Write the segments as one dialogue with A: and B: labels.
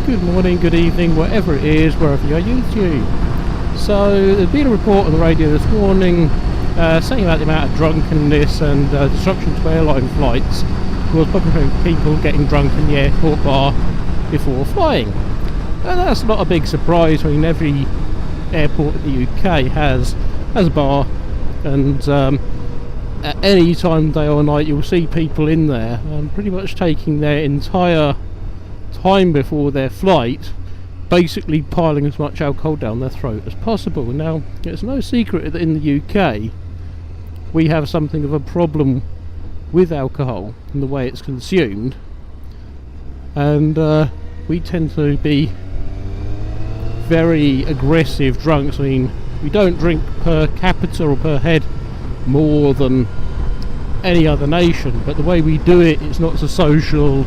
A: good morning, good evening, whatever it is, wherever you're YouTube. So there's been a report on the radio this morning saying about the amount of drunkenness and disruption to airline flights caused by people getting drunk in the airport bar before flying. And that's not a big surprise. I mean, every airport in the UK has a bar, and at any time, day or night, you'll see people in there pretty much taking their entire time before their flight, basically piling as much alcohol down their throat as possible. Now, it's no secret that in the UK we have something of a problem with alcohol and the way it's consumed, and we tend to be very aggressive drunks. I mean, we don't drink per capita or per head more than any other nation, but the way we do it, it's not so social.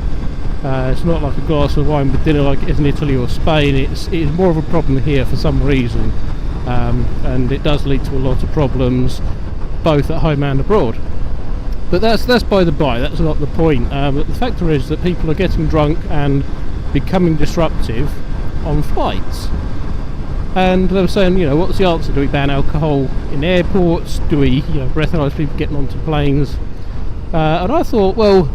A: It's not like a glass of wine with dinner like it is in Italy or Spain. It's more of a problem here for some reason, and it does lead to a lot of problems both at home and abroad. But that's by the by, that's not the point. But the factor is that people are getting drunk and becoming disruptive on flights. And they were saying, what's the answer? Do we ban alcohol in airports? Do we breathalyse people getting onto planes? And I thought, well,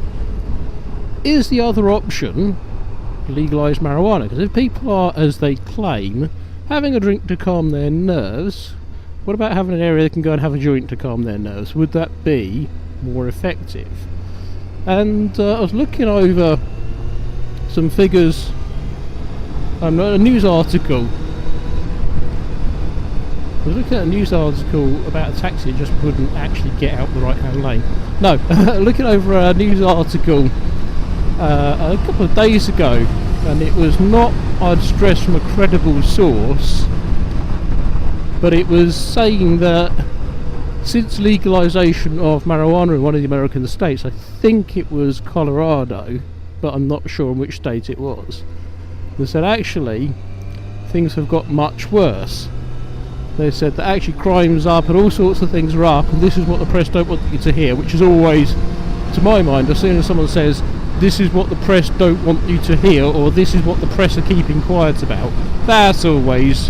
A: is the other option legalise marijuana? Because if people are, as they claim, having a drink to calm their nerves, what about having an area they can go and have a joint to calm their nerves? Would that be more effective? And I was looking over some figures, a news article. I was looking at a news article about a taxi that just wouldn't actually get out the right hand lane. No, looking over a news article a couple of days ago, and it was not, I'd stress, from a credible source, but it was saying that since legalisation of marijuana in one of the American states, I think it was Colorado, but I'm not sure in which state it was, they said actually things have got much worse. They said that actually crime's up and all sorts of things are up, and this is what the press don't want you to hear, which is always, to my mind, as soon as someone says this is what the press don't want you to hear, or this is what the press are keeping quiet about, that's always,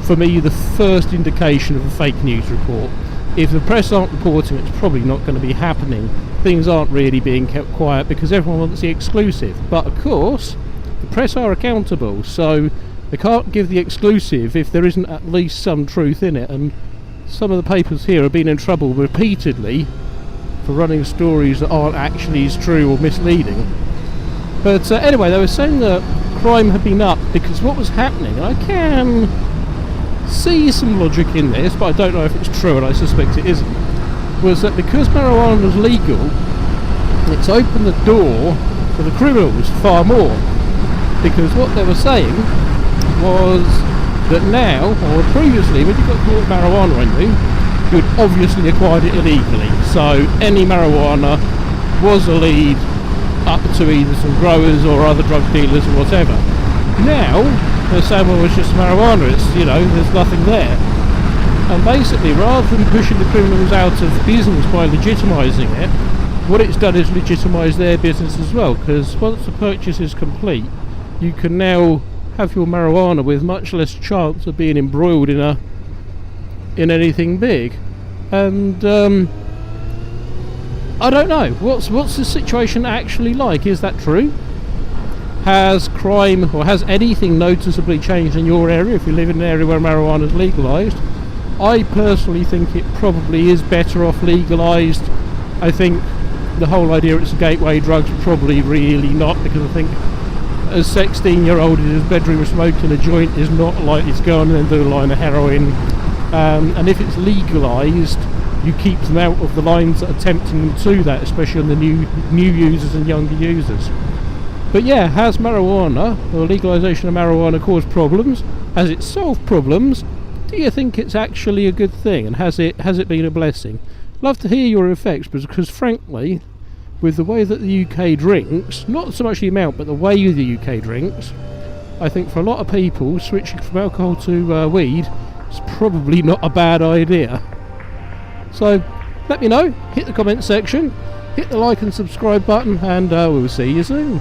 A: for me, the first indication of a fake news report. If the press aren't reporting, it's probably not going to be happening. Things aren't really being kept quiet because everyone wants the exclusive. But of course, the press are accountable, so they can't give the exclusive if there isn't at least some truth in it. And some of the papers here have been in trouble repeatedly for running stories that aren't actually as true or misleading. But anyway, they were saying that crime had been up because what was happening, and I can see some logic in this, but I don't know if it's true, and I suspect it isn't, was that because marijuana was legal, it's opened the door for the criminals far more. Because what they were saying was that now, or previously, when you got caught marijuana on you, you'd obviously acquired it illegally. So any marijuana was a lead up to either some growers or other drug dealers or whatever. Now they're saying, well, it's just marijuana, it's, there's nothing there. And basically, rather than pushing the criminals out of business by legitimising it, what it's done is legitimise their business as well, because once the purchase is complete, you can now have your marijuana with much less chance of being embroiled in anything big. And I don't know, what's the situation actually like? Is that true? Has crime or has anything noticeably changed in your area if you live in an area where marijuana is legalised? I personally think it probably is better off legalised. I think the whole idea it's a gateway drug's probably really not, because I think a 16-year-old in his bedroom smoking a joint is not likely to go on and then do a line of heroin. And if it's legalised, you keep them out of the lines that are tempting them to that, especially on the new users and younger users. But yeah, has marijuana, or legalisation of marijuana, caused problems? Has it solved problems? Do you think it's actually a good thing, and has it been a blessing? Love to hear your effects, because frankly, with the way that the UK drinks, not so much the amount, but the way the UK drinks, I think for a lot of people, switching from alcohol to weed is probably not a bad idea. So let me know, hit the comment section, hit the like and subscribe button, and we'll see you soon.